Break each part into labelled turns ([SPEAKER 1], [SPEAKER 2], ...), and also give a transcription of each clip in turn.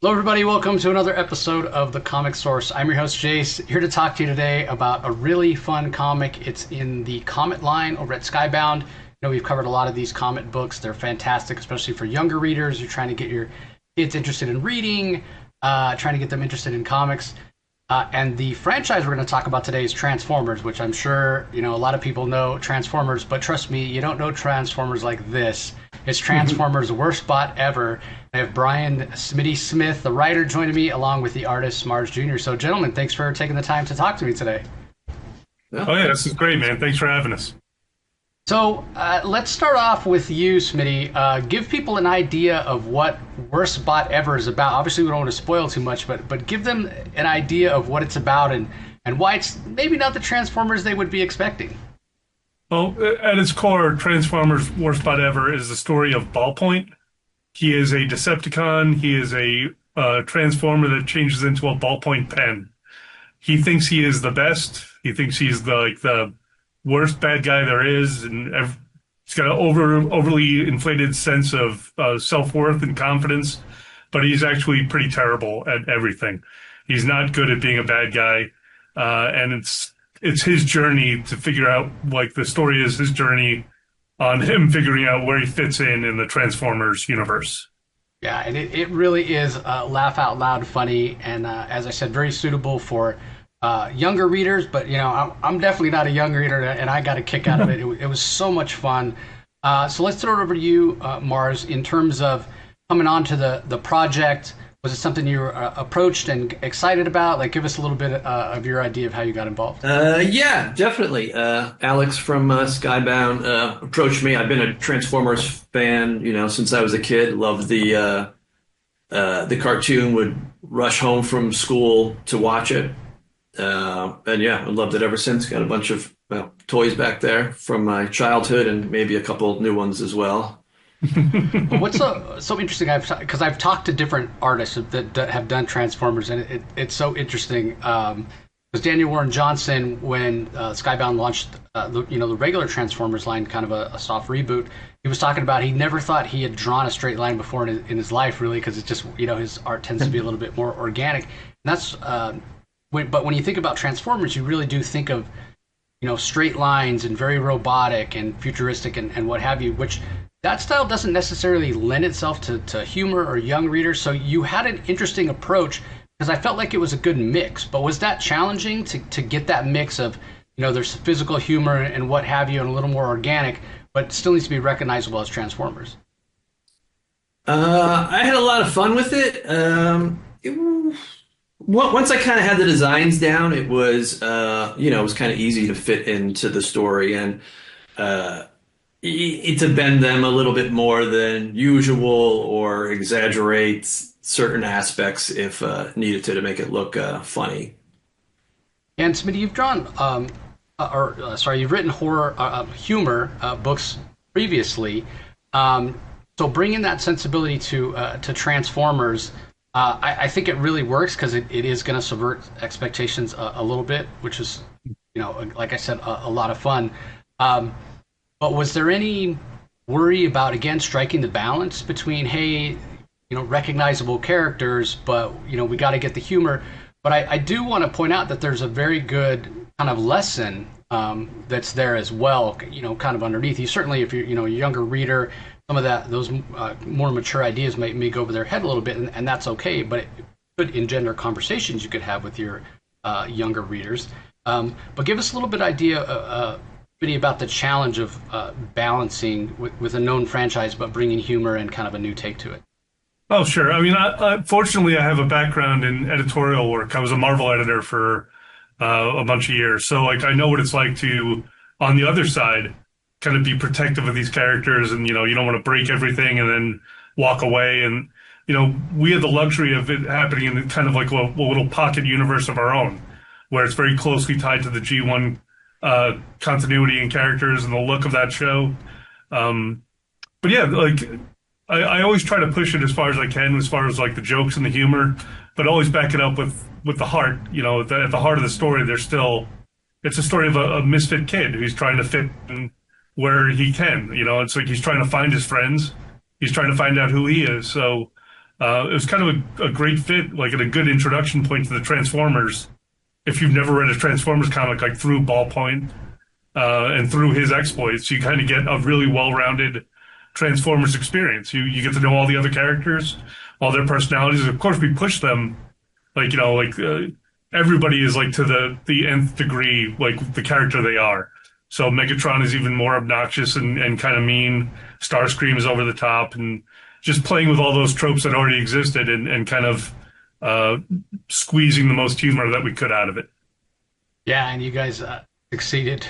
[SPEAKER 1] Hello, everybody. Welcome to another episode of The Comic Source. I'm your host, Jace, here to talk to you today about a really fun comic. It's in the Comet line over at Skybound. We've covered a lot of these Comet books. They're fantastic, especially for younger readers. You're trying to get your kids interested in reading, trying to get them interested in comics. And the franchise we're going to talk about today is Transformers, which I'm sure, a lot of people know Transformers, but trust me, you don't know Transformers like this. It's Transformers' worst bot ever. I have Brian Smitty Smith, the writer, joining me, along with the artist Marz Jr. So, gentlemen, thanks for taking the time to talk to me today.
[SPEAKER 2] Oh yeah, this is great, man. Thanks for having us.
[SPEAKER 1] So, let's start off with you, Smitty. Give people an idea of what Worst Bot Ever is about. Obviously, we don't want to spoil too much, but give them an idea of what it's about and why it's maybe not the Transformers they would be expecting.
[SPEAKER 2] Well, at its core, Transformers' Worst Spot Ever is the story of Ballpoint. He is a Decepticon. He is a Transformer that changes into a ballpoint pen. He thinks he is the best. He thinks he's the worst bad guy there is, and he's got an overly inflated sense of self-worth and confidence, but he's actually pretty terrible at everything. He's not good at being a bad guy, and it's his journey to figure out, like, the story is his journey on him figuring out where he fits in the Transformers universe.
[SPEAKER 1] Yeah, and it really is laugh out loud funny, and as I said, very suitable for younger readers. But I'm definitely not a young reader, and I got a kick out of it. It was so much fun. So let's throw it over to you, Marz. In terms of coming on to the project, was it something you were approached and excited about? Like, give us a little bit of your idea of how you got involved.
[SPEAKER 3] Yeah, definitely. Alex from Skybound approached me. I've been a Transformers fan, since I was a kid. Loved the cartoon. Would rush home from school to watch it, and yeah, I loved it ever since. Got a bunch of toys back there from my childhood, and maybe a couple new ones as well.
[SPEAKER 1] What's so interesting? Because I've talked to different artists that have done Transformers, and it's so interesting. Because Daniel Warren Johnson, when Skybound launched, the regular Transformers line, kind of a soft reboot, he was talking about he never thought he had drawn a straight line before in his life, really, because it's just his art tends to be a little bit more organic. And that's but when you think about Transformers, you really do think of straight lines and very robotic and futuristic and what have you, which that style doesn't necessarily lend itself to humor or young readers. So you had an interesting approach because I felt like it was a good mix. But was that challenging to get that mix of, there's physical humor and what have you and a little more organic, but still needs to be recognizable as Transformers?
[SPEAKER 3] I had a lot of fun with it. Once I kind of had the designs down, it was, it was kind of easy to fit into the story and to bend them a little bit more than usual or exaggerate certain aspects if needed to make it look funny.
[SPEAKER 1] And Smitty, you've drawn, you've written humor books previously. So bringing that sensibility to Transformers, I think it really works because it is going to subvert expectations a little bit, which is, like I said, a lot of fun. But was there any worry about, again, striking the balance between, hey, recognizable characters, but, we got to get the humor. But I do want to point out that there's a very good kind of lesson that's there as well, kind of underneath. You certainly, if you're, a younger reader, some of those more mature ideas may go over their head a little bit, and that's okay. But it could engender conversations you could have with your younger readers. But give us a little bit idea about the challenge of balancing with a known franchise, but bringing humor and kind of a new take to it.
[SPEAKER 2] Oh, sure. I mean, fortunately, I have a background in editorial work. I was a Marvel editor for a bunch of years. So, I know what it's like to, on the other side, kind of be protective of these characters. And, you don't want to break everything and then walk away. And, we had the luxury of it happening in kind of like a little pocket universe of our own, where it's very closely tied to the G1 continuity and characters and the look of that show. But yeah, I always try to push it as far as I can, as far as the jokes and the humor, but always back it up with the heart. At the heart of the story, it's a story of a misfit kid who's trying to fit in where he can. It's like he's trying to find his friends. He's trying to find out who he is. So It was kind of a great fit, like, and a good introduction point to the Transformers. If you've never read a Transformers comic, like through Ballpoint and through his exploits, you kind of get a really well-rounded Transformers experience. You get to know all the other characters, all their personalities. Of course, we push them, like, everybody is like to the nth degree, like the character they are. So Megatron is even more obnoxious and kind of mean. Starscream is over the top, and just playing with all those tropes that already existed and kind of squeezing the most humor that we could out of it.
[SPEAKER 1] Yeah, and you guys succeeded.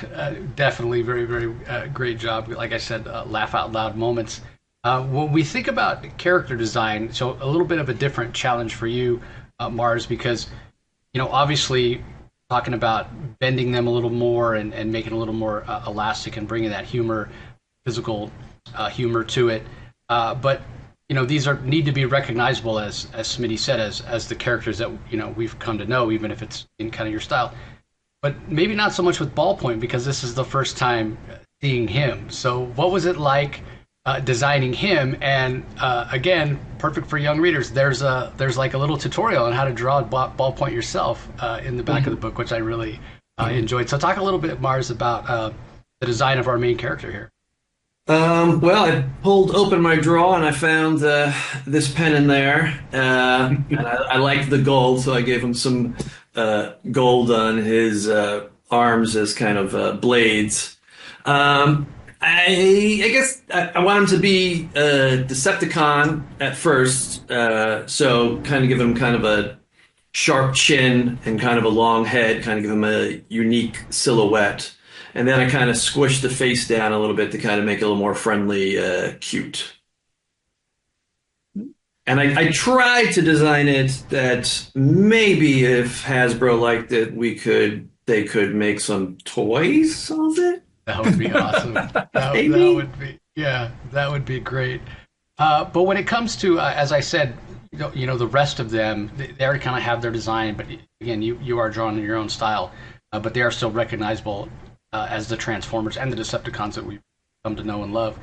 [SPEAKER 1] Definitely very, very great job. Like I said, laugh out loud moments. When we think about character design, so a little bit of a different challenge for you, Marz, because, obviously talking about bending them a little more and making it a little more elastic and bringing that humor, physical humor to it. But these need to be recognizable, as Smitty said, as the characters that we've come to know, even if it's in kind of your style. But maybe not so much with Ballpoint, because this is the first time seeing him. So what was it like designing him? And again, perfect for young readers. There's like a little tutorial on how to draw Ballpoint yourself in the back of the book, which I really enjoyed. So talk a little bit, Marz, about the design of our main character here.
[SPEAKER 3] Well, I pulled open my drawer and I found this pen in there, and I liked the gold, so I gave him some gold on his arms as kind of blades. I guess I want him to be a Decepticon at first, so kind of give him kind of a sharp chin and kind of a long head, kind of give him a unique silhouette. And then I kind of squished the face down a little bit to kind of make it a little more friendly, cute. And I tried to design it that maybe if Hasbro liked it, they could make some toys of it.
[SPEAKER 1] That would be awesome. That would be great. But when it comes to, as I said, the rest of them, they already kind of have their design. But again, you are drawn in your own style, but they are still recognizable as the Transformers and the Decepticons that we've come to know and love.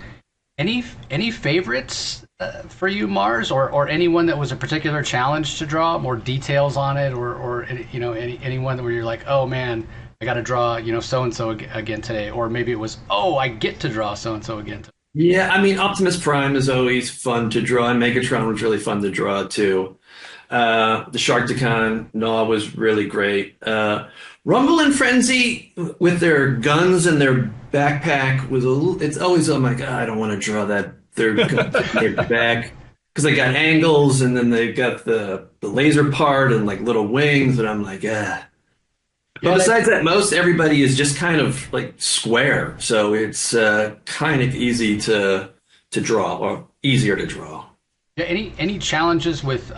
[SPEAKER 1] Any favorites for you, Marz, or anyone that was a particular challenge to draw? More details on it, or anyone where you're like, oh man, I got to draw so and so again today, or maybe it was, oh, I get to draw so and so again today.
[SPEAKER 3] Yeah, I mean, Optimus Prime is always fun to draw, and Megatron was really fun to draw too. The Sharkticon Gnaw was really great. Rumble and Frenzy with their guns and their backpack was it's always, I'm like, I don't want to draw that. Their back, because they got angles and then they got the laser part and like little wings, and I'm like, ah. But besides that, most everybody is just kind of like square, so it's kind of easy to draw, or easier to draw.
[SPEAKER 1] Yeah, any challenges with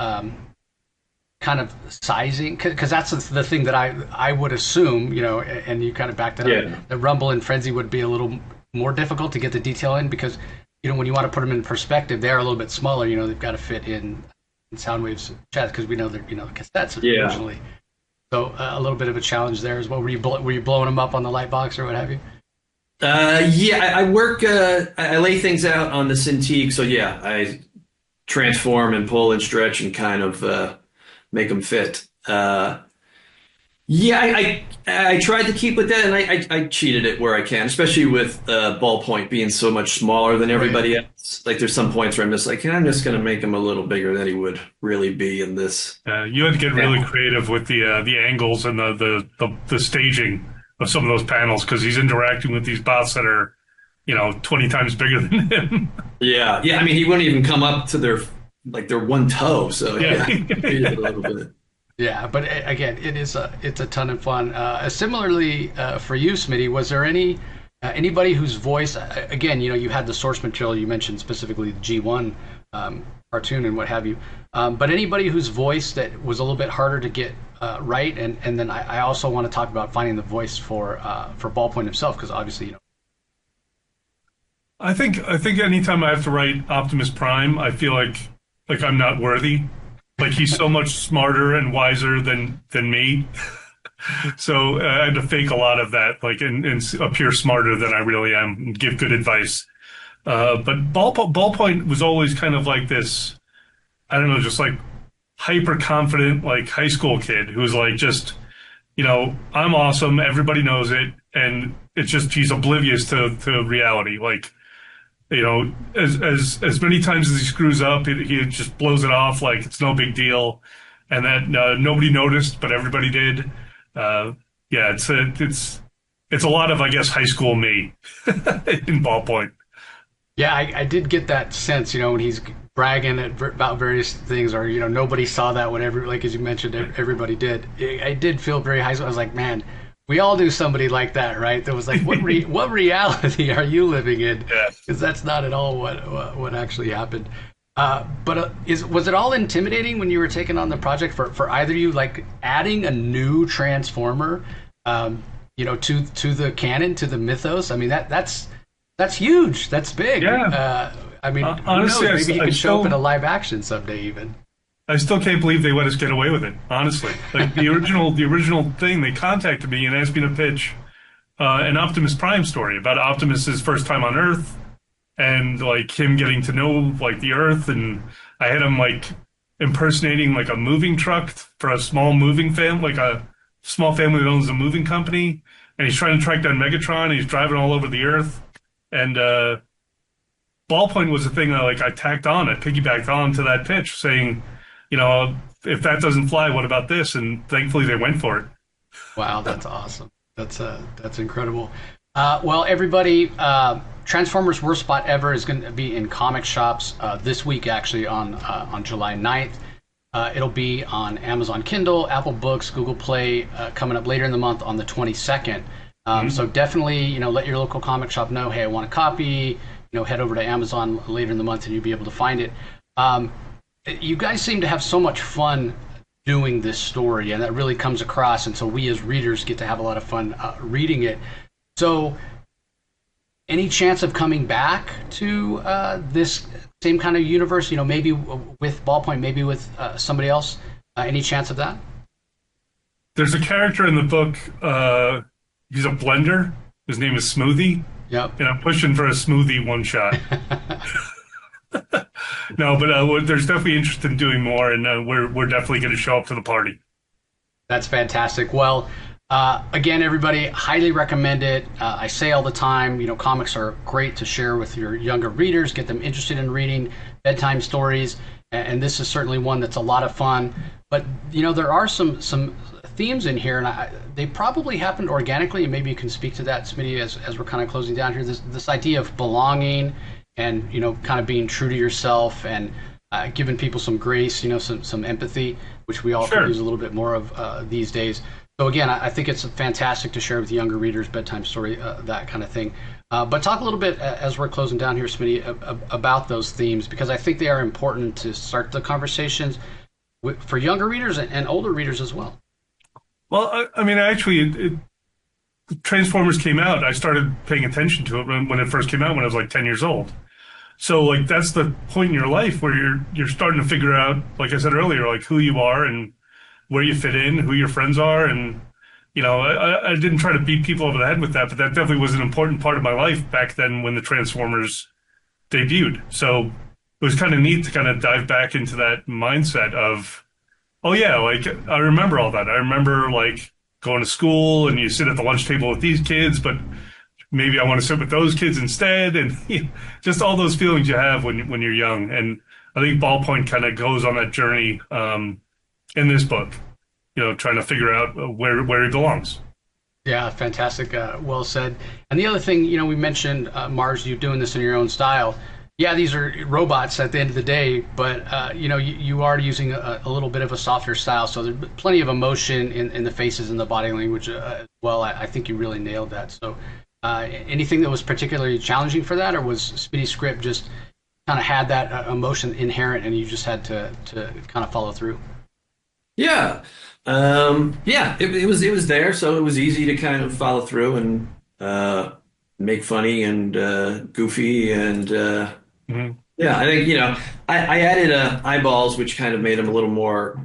[SPEAKER 1] kind of sizing, because that's the thing that I would assume, and you kind of backed it up. The Rumble and Frenzy would be a little more difficult to get the detail in, because when you want to put them in perspective, they're a little bit smaller. They've got to fit in Soundwave's chest, because we know they're cassettes originally. So a little bit of a challenge there as well. Were you blowing them up on the light box or what have you?
[SPEAKER 3] I work. I lay things out on the Cintiq, so yeah, I transform and pull and stretch and kind of make them fit. I tried to keep with that, and I cheated it where I can, especially with Ballpoint being so much smaller than everybody else. Like, there's some points where I'm just like, I'm just going to make him a little bigger than he would really be in this.
[SPEAKER 2] You had to get really creative with the angles and the staging of some of those panels, because he's interacting with these bots that are 20 times bigger than him.
[SPEAKER 3] Yeah. I mean, he wouldn't even come up to their one toe. So yeah, a little bit.
[SPEAKER 1] Yeah, but again, it's a ton of fun. Similarly, for you, Smitty, was there anybody whose voice, again, you had the source material, you mentioned specifically the G1 cartoon and what have you, but anybody whose voice that was a little bit harder to get right, and then I also want to talk about finding the voice for Ballpoint himself, because obviously,
[SPEAKER 2] I think anytime I have to write Optimus Prime, I feel like I'm not worthy. Like, he's so much smarter and wiser than me. So I had to fake a lot of that, like, and appear smarter than I really am, and give good advice. But Ballpoint was always kind of like this I don't know, just like hyper confident, like high school kid who's like just, I'm awesome. Everybody knows it. And it's just, he's oblivious to reality. Like, as many times as he screws up, he just blows it off like it's no big deal. And that nobody noticed, but everybody did. Yeah, it's a lot of, I guess, high school me in ballpoint.
[SPEAKER 1] Yeah, I did get that sense, when he's bragging about various things, or nobody saw that. Whatever, like as you mentioned, everybody did. I did feel very high school. I was like, man, we all knew somebody like that, right? That was like, what reality are you living in?
[SPEAKER 2] Yeah.
[SPEAKER 1] Because that's not at all what actually happened. But was it all intimidating when you were taking on the project for either of you, like adding a new Transformer, to the canon, to the mythos? I mean, that's huge. That's big.
[SPEAKER 2] Yeah.
[SPEAKER 1] I mean,
[SPEAKER 2] honestly,
[SPEAKER 1] who knows? Maybe he could show up in a live action someday, even.
[SPEAKER 2] I still can't believe they let us get away with it. Honestly, like the original thing, they contacted me and asked me to pitch an Optimus Prime story about Optimus's first time on Earth and like him getting to know like the Earth, and I had him like impersonating like a moving truck for a small moving family, like a small family that owns a moving company, and he's trying to track down Megatron. And he's driving all over the Earth, and ballpoint was the thing that like I piggybacked on to that pitch, saying, if that doesn't fly, what about this? And thankfully they went for it.
[SPEAKER 1] Wow, that's awesome. That's incredible. Well, everybody, Transformers Worst Spot Ever is going to be in comic shops this week, actually on July 9th. It'll be on Amazon Kindle, Apple Books, Google Play, coming up later in the month on the 22nd. So definitely, let your local comic shop know, hey, I want a copy. Head over to Amazon later in the month and you'll be able to find it. You guys seem to have so much fun doing this story, and that really comes across. And so we as readers get to have a lot of fun reading it. So any chance of coming back to this same kind of universe, maybe with Ballpoint, maybe with somebody else? Any chance of that?
[SPEAKER 2] There's a character in the book, he's a blender. His name is Smoothie.
[SPEAKER 1] Yep.
[SPEAKER 2] And I'm pushing for a Smoothie one shot. No, but there's definitely interest in doing more, and we're definitely going to show up to the party.
[SPEAKER 1] That's fantastic. Well, again, everybody, highly recommend it. I say all the time, comics are great to share with your younger readers, get them interested in reading bedtime stories, and this is certainly one that's a lot of fun. But there are some themes in here, and they probably happened organically, and maybe you can speak to that, Smitty, as we're kind of closing down here. This idea of belonging, and kind of being true to yourself, and giving people some grace, some empathy, which we all could use a little bit more of these days. So again, I think it's fantastic to share with younger readers bedtime story, that kind of thing. But talk a little bit as we're closing down here, Smitty, about those themes, because I think they are important to start the conversations for younger readers and older readers as well.
[SPEAKER 2] Well, I mean, actually, Transformers came out. I started paying attention to it when it first came out when I was like 10 years old. So like that's the point in your life where you're starting to figure out, like I said earlier, like who you are and where you fit in, who your friends are, and I didn't try to beat people over the head with that, but that definitely was an important part of my life back then when the Transformers debuted. So it was kind of neat to kind of dive back into that mindset of, oh yeah, like I remember all that. I remember like going to school and you sit at the lunch table with these kids, but maybe I want to sit with those kids instead, and just all those feelings you have when you're young. And I think Ballpoint kind of goes on that journey in this book, trying to figure out where he belongs.
[SPEAKER 1] Yeah, fantastic. Well said. And the other thing, we mentioned, Marz, you doing this in your own style. Yeah, these are robots at the end of the day, but you are using a little bit of a softer style, so there's plenty of emotion in the faces and the body language as well. I think you really nailed that. So anything that was particularly challenging for that, or was Smitty's script just kind of had that emotion inherent and you just had to kind of follow through?
[SPEAKER 3] Yeah. It was there, so it was easy to kind of follow through and make funny and goofy and yeah, I think I added eyeballs, which kind of made them a little more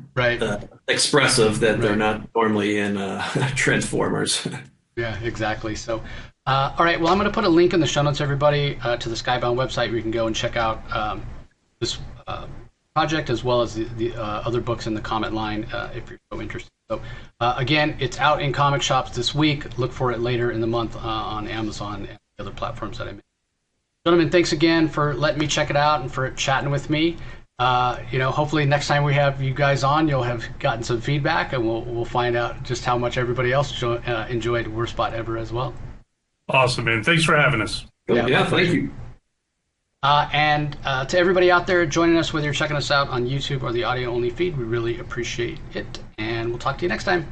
[SPEAKER 3] expressive that they're not normally in Transformers.
[SPEAKER 1] Yeah, exactly. So, all right. Well, I'm going to put a link in the show notes, everybody, to the Sybound website where you can go and check out this project, as well as the other books in the Comet line, if you're so interested. So again, it's out in comic shops this week. Look for it later in the month on Amazon and the other platforms that I mentioned. Gentlemen, thanks again for letting me check it out and for chatting with me. Hopefully next time we have you guys on, you'll have gotten some feedback, and we'll find out just how much everybody else enjoyed Worst Spot Ever as well.
[SPEAKER 2] Awesome, man. Thanks for having us.
[SPEAKER 3] Yeah, thank you.
[SPEAKER 1] And to everybody out there joining us, whether you're checking us out on YouTube or the audio-only feed, we really appreciate it. And we'll talk to you next time.